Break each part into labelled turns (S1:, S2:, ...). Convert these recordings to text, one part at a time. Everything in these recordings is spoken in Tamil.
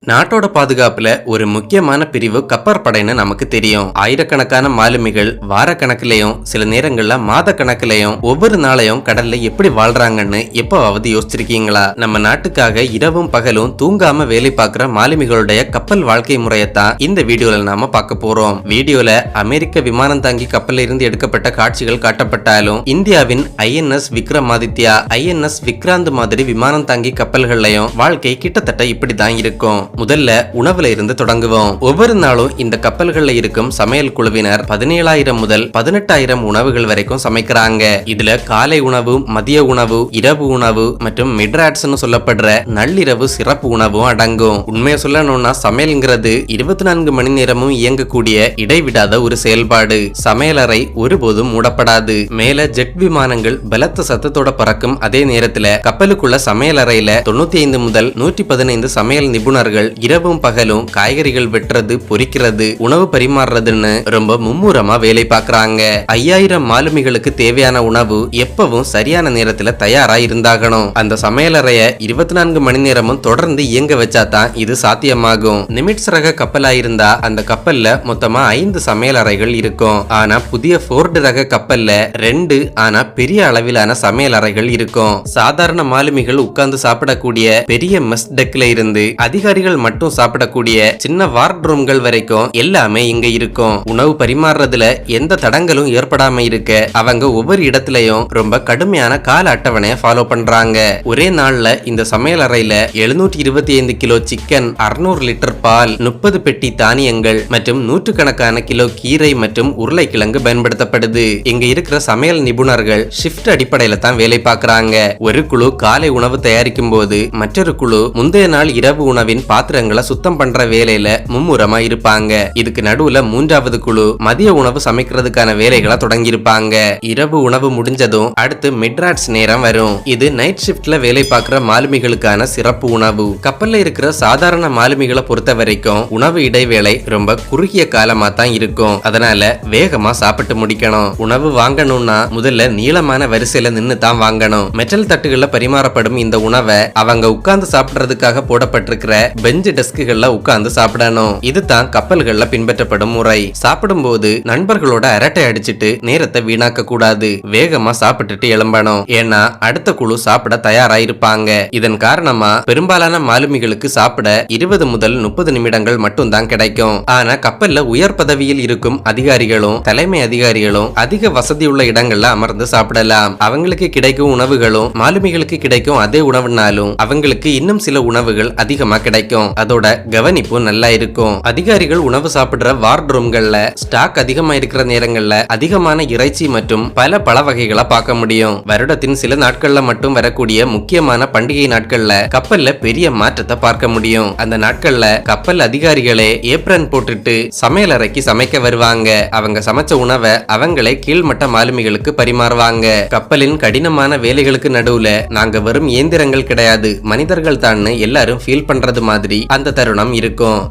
S1: நாட்டோட பாதுகாப்புல ஒரு முக்கியமான பிரிவு கப்பற்படைன்னு நமக்கு தெரியும். ஆயிரக்கணக்கான மாலுமிகள் வாரக்கணக்கிலையும் சில நேரங்கள்ல மாத கணக்கிலையும் ஒவ்வொரு நாளையும் கடல்ல எப்படி வாழ்றாங்கன்னு எப்பவாவது யோசிச்சிருக்கீங்களா? நம்ம நாட்டுக்காக இரவும் பகலும் தூங்காம வேலை பார்க்கிற மாலுமிகளுடைய கப்பல் வாழ்க்கை முறையத்தான் இந்த வீடியோல நாம பார்க்க போறோம். வீடியோல அமெரிக்க விமானம் தாங்கி கப்பல்ல இருந்து எடுக்கப்பட்ட காட்சிகள் காட்டப்பட்டாலும் இந்தியாவின் INS விக்ரமாதித்யா, INS விக்ராந்த் மாதிரி விமானம் தாங்கி கப்பல்கள்லயும் வாழ்க்கை கிட்டத்தட்ட இப்படிதான் இருக்கும். முதல்ல உணவுல இருந்து தொடங்குவோம். ஒவ்வொரு நாளும் இந்த கப்பல்கள்ல இருக்கும் சமையல் குழுவினர் 17,000 முதல் 18,000 உணவுகள் வரைக்கும் சமைக்கிறாங்க. இதுல காலை உணவு, மதிய உணவு, இரவு உணவு மற்றும் மிட்ராட்ஸ்னு சொல்லப்படுற நள்ளிரவு சிறப்பு உணவும் அடங்கும். உண்மையை சொல்லணும்னா சமையல்ங்கிறது 24 மணி நேரமும் இயங்கக்கூடிய இடைவிடாத ஒரு செயல்பாடு. சமையலறை ஒருபோதும் மூடப்படாது. மேல ஜெட் விமானங்கள் பலத்த சத்தத்தோட பறக்கும். அதே நேரத்துல கப்பலுக்குள்ள சமையலறையில 95 முதல் 115 சமையல் நிபுணர்கள் இரவும் பகலும் காய்கறிகள் வெட்டுறது, பொரிக்கிறது, உணவு பரிமாறுறதுன்னு ரொம்ப மும்முரமா வேலை பார்க்கறாங்க. 5000 மாலுமிகளுக்கு தேவையான உணவு எப்பவும் சரியான நேரத்துல தயாரா இருந்தாகணும். அந்த சமையலறைய 24 மணி நேரமும் தொடர்ந்து இயங்க வச்சாதான் இது சாத்தியமாகும். நிமிட்ஸ் ரக கப்பலா இருந்தா அந்த கப்பல்ல மொத்தமா 5 சமையலறைகள் இருக்கும். ஆனா புதிய ஃபோர்டு ரக கப்பல்ல 2 ஆனா பெரிய அளவிலான சமையலறைகள் இருக்கும். சாதாரண மாலுமிகள் உட்கார்ந்து சாப்பிடக்கூடிய பெரிய மெஸ் டெக்ல இருந்து அதிகாரிகள் மட்டும் சாப்பிடக்கூடிய சின்ன வார்ட்ரூம்கள் வரைக்கும் எல்லாமே இங்க இருக்கும். உணவு பரிமாறுறதுல எந்த தடங்களும் ஏற்படாம இருக்க அவங்க ஒவ்வொரு இடத்துலயும் ரொம்ப கடுமையான கால அட்டவணையை ஃபாலோ பண்றாங்க. ஒரே நாள்ல இந்த சமையல் அறையில 725 கிலோ சிக்கன், 600 லிட்டர் பால், 30 பெட்டி தானியங்கள் மற்றும் 100கணக்கான கிலோ கீரை மற்றும் உருளைக்கிழங்கு பயன்படுத்தப்படுது. இங்க இருக்கிற சமையல் நிபுணர்கள் ஷிஃப்ட் அடிப்படையில தான் வேலை பார்க்கறாங்க. ஒரு குழு காலை உணவு தயாரிக்கும் போது மற்றொரு குழு முந்தைய நாள் இரவு உணவின் பாத்திரங்களை சுத்தம் பண்ற வேலையில மும்முரமா இருப்பாங்க. இதுக்கு நடுவுல 3வது குழு மதிய உணவு சமைக்கிறதுக்கான வேலைகளை தொடங்கி இருப்பாங்க. இரவு உணவு முடிஞ்சதும் அடுத்து மிட்ராட்ஸ் நேரம் வரும். இது நைட் ஷிப்ட்ல வேலை பார்க்கிற மாலுமிகளுக்கான சிறப்பு உணவு. கப்பல்ல இருக்கிற சாதாரண மாலுமிகளை பொறுத்த வரைக்கும் உணவு இடைவேளை ரொம்ப குறுகிய காலமா தான் இருக்கும். அதனால வேகமா சாப்பிட்டு முடிக்கணும். உணவு வாங்கணும்னா முதல்ல நீளமான வரிசையில நின்னு தான் வாங்கணும். மெட்டல் தட்டுகள்ல பரிமாறப்படும் இந்த உணவை அவங்க உட்கார்ந்து சாப்பிடுறதுக்காக போடப்பட்டிருக்கிற பெஞ்ச் டெஸ்குகள்ல உட்கார்ந்து சாப்பிடணும். இதுதான் கப்பல்கள்ல பின்பற்றப்படும் முறை. சாப்பிடும் போது நண்பர்களோட அரட்டை அடிச்சிட்டு நேரத்தை வீணாக்க கூடாது. வேகமா சாப்பிட்டுட்டு எழும்பணும். ஏன்னா அடுத்த குழு சாப்பிட தயாராயிருப்பாங்க. இதன் காரணமா பெரும்பாலான மாலுமிகளுக்கு சாப்பிட 20 முதல் 30 நிமிடங்கள் மட்டும் தான் கிடைக்கும். ஆனா கப்பல்ல உயர் பதவியில் இருக்கும் அதிகாரிகளும் தலைமை அதிகாரிகளும் அதிக வசதியுள்ள இடங்கள்ல அமர்ந்து சாப்பிடலாம். அவங்களுக்கு கிடைக்கும் உணவுகளும் மாலுமிகளுக்கு கிடைக்கும் அதே உணவுனாலும் அவங்களுக்கு இன்னும் சில உணவுகள் அதிகமா கிடைக்கும். அதோட கவனிப்பு நல்லா இருக்கும். அதிகாரிகள் உணவு சாப்பிடுற வார்ட்ரூம்கள்ல ஸ்டாக் அதிகமா இருக்கிற நேரங்கள்ல அதிகமான இறைச்சி மற்றும் பல வகைகளை பார்க்க முடியும். வருடத்தின் சில நாட்கள்ல மட்டும் வரக்கூடிய முக்கியமான பண்டிகை நாட்கள்ல கப்பல்ல பெரிய மாற்றத்தை பார்க்க முடியும். அந்த நாட்கள்ல கப்பல் அதிகாரிகளே ஏப்ரன் போட்டுட்டு சமையலறைக்கு சமைக்க வருவாங்க. அவங்க சமைச்ச உணவை அவங்களே கீழ்மட்ட மாலுமிகளுக்கு பரிமாறுவாங்க. கப்பலின் கடினமான வேலைகளுக்கு நடுவுல நாங்க வெறும் இயந்திரங்கள் கிடையாது, மனிதர்கள் தான் எல்லாரும் ஃபீல் பண்றது மாதிரி அந்த தருணம் இருக்கும்.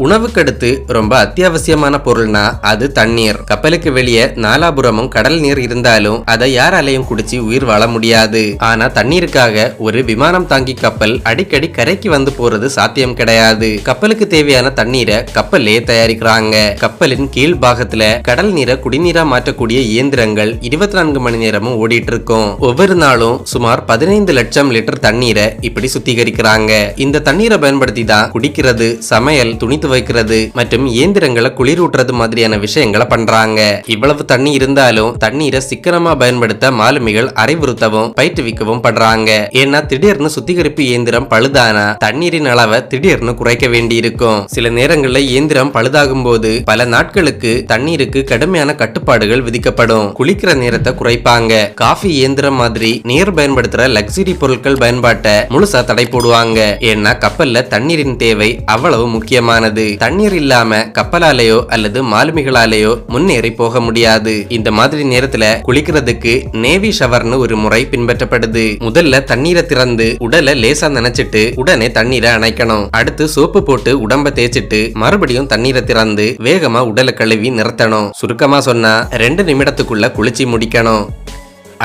S1: உணவுக்கு அடுத்து ரொம்ப அத்தியாவசியமான பொருள்னா அது தண்ணீர். கப்பலுக்கு வெளியே நாலாபுரமும் கடல் நீர் இருந்தாலும் அதை யாராலையும் குடிச்சு உயிர் வாழ முடியாது. ஆனா தண்ணீருக்காக ஒரு விமானம் தாங்கி கப்பல் அடிக்கடி கரைக்கு வந்து போறது சாத்தியம் கிடையாது. கப்பலுக்கு தேவையான தண்ணீரை கப்பல்லே தயாரிக்கிறாங்க. கப்பலின் கீழ் பாகத்துல கடல் நீரை குடிநீரா மாற்றக்கூடிய இயந்திரங்கள் 24 மணி நேரமும் ஓடிட்டு இருக்கும். ஒவ்வொரு நாளும் சுமார் 15 லட்சம் லிட்டர் தண்ணீரை இப்படி சுத்திகரிக்கிறாங்க. இந்த தண்ணீரை பயன்படுத்தி தான் குடிக்கிறது, சமையல், துணி வைக்கிறது மற்றும் இயந்திரங்களை குளிரூட்டுறது மாதிரியான விஷயங்களை பண்றாங்க. இவ்வளவு தண்ணி இருந்தாலும் தண்ணீரை சிக்கனமா பயன்படுத்த மாலுமிகள் அறிவுறுத்தவும் பயிற்றுவிக்கவும் பண்றாங்க. ஏன்னா திடீர்னு சுத்திகரிப்பு இயந்திரம் பழுதானா தண்ணீரின் அளவை திடீர்னு குறைக்க வேண்டி இருக்கும். சில நேரங்கள்ல இயந்திரம் பழுதாகும் போது பல நாட்களுக்கு தண்ணீருக்கு கடுமையான கட்டுப்பாடுகள் விதிக்கப்படும். குளிக்கிற நேரத்தை குறைப்பாங்க. காஃபி இயந்திரம் மாதிரி நீர் பயன்படுத்துற லக்ஸரி பொருட்கள் பயன்பாட்டை முழுசா தடை போடுவாங்க. ஏன்னா கப்பல்ல தண்ணீரின் தேவை அவ்வளவு முக்கியமானது. தண்ணீர் இல்லாம கப்பலாலேயோ அல்லது மாலுமிகளாலேயோ முன்னேறி போக முடியாது. இந்த மாதிரி நேரத்துல குளிக்கிறதுக்கு நேவி ஷவர்னு ஒரு முறை பின்பற்றப்படுது. முதல்ல தண்ணீரை திறந்து உடலை லேசா நினைச்சிட்டு உடனே தண்ணீரை அணைக்கணும். அடுத்து சோப்பு போட்டு உடம்ப தேய்ச்சிட்டு மறுபடியும் தண்ணீரை திறந்து வேகமா உடலை கழுவி நிறுத்தணும். சுருக்கமா சொன்னா 2 நிமிடத்துக்குள்ள குளிச்சு முடிக்கணும்.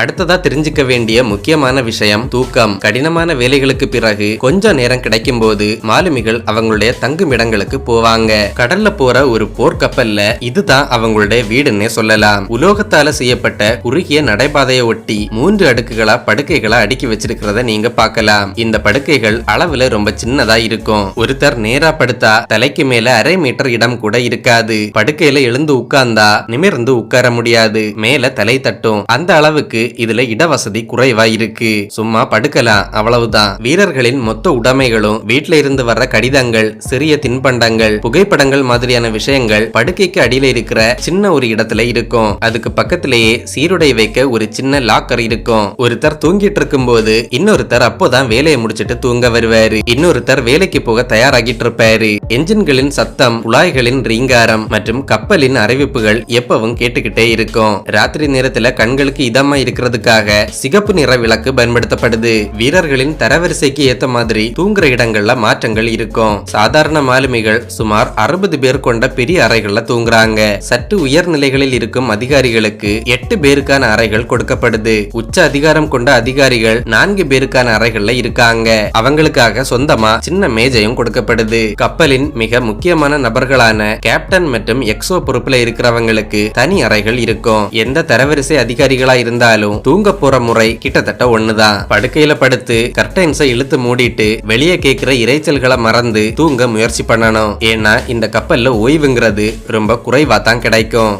S1: அடுத்ததா தெரிஞ்சுக்க வேண்டிய முக்கியமான விஷயம் தூக்கம். கடினமான வேலைகளுக்கு பிறகு கொஞ்சம் நேரம் கிடைக்கும் போது மாலுமிகள் அவங்களுடைய தங்கும் இடங்களுக்கு போவாங்க. கடல்ல போற ஒரு போர்க்கப்பல்ல இதுதான் அவங்களுடைய வீடுன்னே சொல்லலாம். உலோகத்தால செய்யப்பட்ட குறுகிய நடைபாதையை ஒட்டி 3 அடுக்குகளா படுக்கைகளா அடுக்கி வச்சிருக்கிறத நீங்க பார்க்கலாம். இந்த படுக்கைகள் அளவுல ரொம்ப சின்னதா இருக்கும். ஒருத்தர் நேரா படுத்தா தலைக்கு மேல அரை மீட்டர் இடம் கூட இருக்காது. படுக்கையில எழுந்து உட்கார்ந்தா நிமிர்ந்து உட்கார முடியாது. மேல தலை தட்டும். அந்த அளவுக்கு இதுல இடவசதி குறைவா இருக்கு. சும்மா படுக்கலாம், அவ்வளவுதான். வீரர்களின் மொத்த உடைமைகளும் வீட்ல இருந்து வர்ற கடிதங்கள், சிறிய தின்பண்டங்கள், புகைப்படங்கள் மாதிரியான விஷயங்கள் படுக்கைக்கு அடியில இருக்கிற சின்ன ஒரு இடத்துல இருக்கும். அதுக்கு பக்கத்திலேயே சீருடை வைக்க ஒரு சின்ன லாக்கர் இருக்கும். ஒருத்தர் தூங்கிட்டு இருக்கும் போது இன்னொருத்தர் அப்போதான் வேலையை முடிச்சிட்டு தூங்க வருவாரு. இன்னொருத்தர் வேலைக்கு போக தயாராகிட்டு இருப்பாரு. என்ஜின்களின் சத்தம், குழாய்களின் ரீங்காரம் மற்றும் கப்பலின் அறிவிப்புகள் எப்பவும் கேட்டுக்கிட்டே இருக்கும். ராத்திரி நேரத்துல கண்களுக்கு இதமா இருக்கிறதுக்காக சிகப்பு நிற விளக்கு பயன்படுத்தப்படுது. வீரர்களின் தரவரிசைக்கு ஏத்த மாதிரி தூங்குற இடங்கள்ல மாற்றங்கள் இருக்கும். சாதாரண மாலுமிகள் சுமார் 60 பேர் கொண்ட பெரிய அறைகள்ல தூங்குறாங்க. சற்று உயர் நிலைகளில் இருக்கும் அதிகாரிகளுக்கு 8 பேருக்கான அறைகள் கொடுக்கப்படுது. உச்ச அதிகாரம் கொண்ட அதிகாரிகள் 4 பேருக்கான அறைகள்ல இருக்காங்க. அவங்களுக்காக சொந்தமா சின்ன மேஜையும் கொடுக்கப்படுது. கப்பலின் மிக முக்கியமான நபர்களான கேப்டன் மற்றும் எக்ஸோ பொறுப்புல இருக்கிறவங்களுக்கு தனி அறைகள் இருக்கும். எந்த தரவரிசை அதிகாரிகளா இருந்தாலும் தூங்க போற முறை கிட்டத்தட்ட ஒண்ணுதான். படுக்கையில படுத்து கர்டைன்ஸை இழுத்து மூடிட்டு வெளியே கேட்கிற இறைச்சல்களை மறந்து தூங்க முயற்சி பண்ணணும். ஏன்னா இந்த கப்பல்ல ஓய்வுங்கிறது ரொம்ப குறைவா தான் கிடைக்கும்.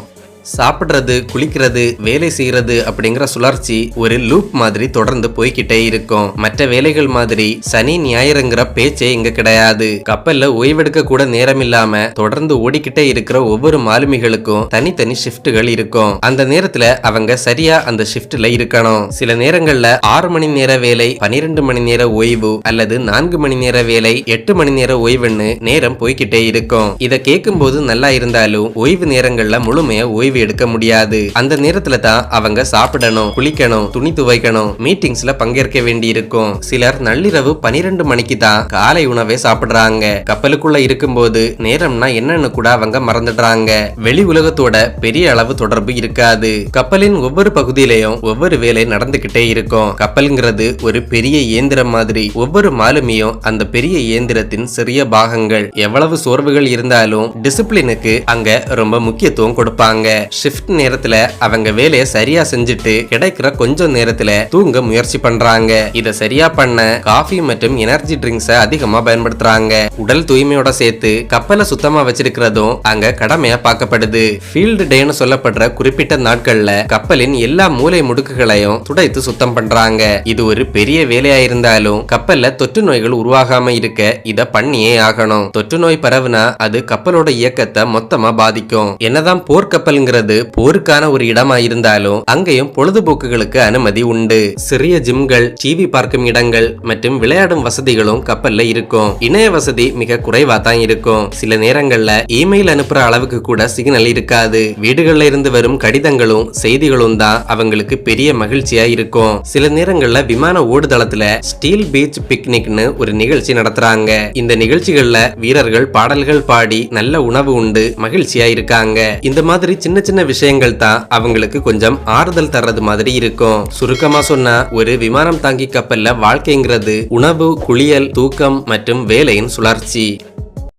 S1: சாப்பிடுறது, குளிக்கிறது, வேலை செய்யறது அப்படிங்கிற சுழற்சி ஒரு லூப் மாதிரி தொடர்ந்து போய்கிட்டே இருக்கும். மற்ற வேலைகள் மாதிரி சனி ஞாயிறுங்கிற பேச்சே இங்க கிடையாது. கப்பல்ல ஓய்வெடுக்க கூட நேரம் இல்லாம தொடர்ந்து ஓடிக்கிட்டே இருக்கிற ஒவ்வொரு மாலுமிகளுக்கும் தனித்தனி ஷிப்டுகள் இருக்கும். அந்த நேரத்துல அவங்க சரியா அந்த ஷிப்ட்ல இருக்கணும். சில நேரங்கள்ல 6 மணி நேர வேலை, 12 மணி நேர ஓய்வு அல்லது 4 மணி நேர வேலை, 8 மணி நேர ஓய்வுன்னு நேரம் போய்கிட்டே இருக்கும். இத கேட்கும் போது நல்லா இருந்தாலும் ஓய்வு நேரங்கள்ல முழுமையா ஓய்வு எடுக்க முடியாது. அந்த நேரத்துல தான் அவங்க சாப்பிடணும், குளிக்கணும், துணி துவைக்கணும், மீட்டிங்ஸ்ல பங்கேற்க வேண்டி இருக்கும். சிலர் நள்ளிரவு 12 மணிக்கு தான் காலை உணவே சாப்பிடுறாங்க. கப்பலுக்குள்ள இருக்கும்போது நேரம்னா என்னன்னு கூட அவங்க மறந்துடுறாங்க. வெளி உலகத்தோட பெரிய அளவு தொடர்பு இருக்காது. கப்பலின் ஒவ்வொரு பகுதியிலையும் ஒவ்வொரு வேலை நடந்துகிட்டே இருக்கும். கப்பல்ங்கிறது ஒரு பெரிய இயந்திரம் மாதிரி. ஒவ்வொரு மாலுமியும் அந்த பெரிய இயந்திரத்தின் சிறிய பாகங்கள். எவ்வளவு சோர்வுகள் இருந்தாலும் டிசிப்ளினுக்கு அங்க ரொம்ப முக்கியத்துவம் கொடுப்பாங்க. ஷிஃப்ட் நேரத்துல அவங்க வேலையை சரியா செஞ்சுட்டு கிடைக்கிற கொஞ்சம் நேரத்துல தூங்க முயற்சி பண்றாங்க. இத சரியா பண்ண காஃபி மற்றும் எனர்ஜி ட்ரிங்க்ஸ அதிகமா பயன்படுத்துறாங்க. உடல் தூய்மையோட சேர்த்து கப்பலை சுத்தமா வச்சிருக்கிறதும் அங்க கடமையா பார்க்கப்படுது. ஃபீல்டு டேன்னு சொல்லப்படுற குறிப்பிட்ட நாட்கள்ல கப்பலின் எல்லா மூலை முடுக்குகளையும் துடைத்து சுத்தம் பண்றாங்க. இது ஒரு பெரிய வேலையா இருந்தாலும் கப்பல்ல தொற்று நோய்கள் உருவாகாம இருக்க இத பண்ணியே ஆகணும். தொற்று நோய் பரவுனா அது கப்பலோட இயக்கத்தை மொத்தமா பாதிக்கும். என்னதான் போர்க்கப்பல்ங்கிற போருக்கான ஒரு இடமா இருந்தாலும் அங்கேயும் பொழுதுபோக்குகளுக்கு அனுமதி உண்டு. சிறிய ஜிம்கள், டிவி பார்க்கும் இடங்கள் மற்றும் விளையாடும் வசதிகளும் கப்பல்ல இருக்கும். இணைய வசதி மிக குறைவா தான் இருக்கும். சில நேரங்கள்ல இமெயில் அனுப்புற அளவுக்கு கூட சிக்னல் இருக்காது. வீடுகள்ல இருந்து வரும் கடிதங்களும் செய்திகளும் தான் அவங்களுக்கு பெரிய மகிழ்ச்சியா இருக்கும். சில நேரங்கள்ல விமான ஓடுதளத்துல ஸ்டீல் பீச் பிக்னிக்னு ஒரு நிகழ்ச்சி நடத்துறாங்க. இந்த நிகழ்ச்சிகள்ல வீரர்கள் பாடல்கள் பாடி நல்ல உணவு உண்டு மகிழ்ச்சியா இருக்காங்க. இந்த மாதிரி சின்ன சின்ன விஷயங்கள் தான் அவங்களுக்கு கொஞ்சம் ஆறுதல் தர்றது மாதிரி இருக்கும். சுருக்கமா சொன்னா ஒரு விமானம் தாங்கி கப்பல்ல வாழ்க்கைங்கிறது உணவு, குளியல், தூக்கம் மற்றும் வேலையின் சுழற்சி.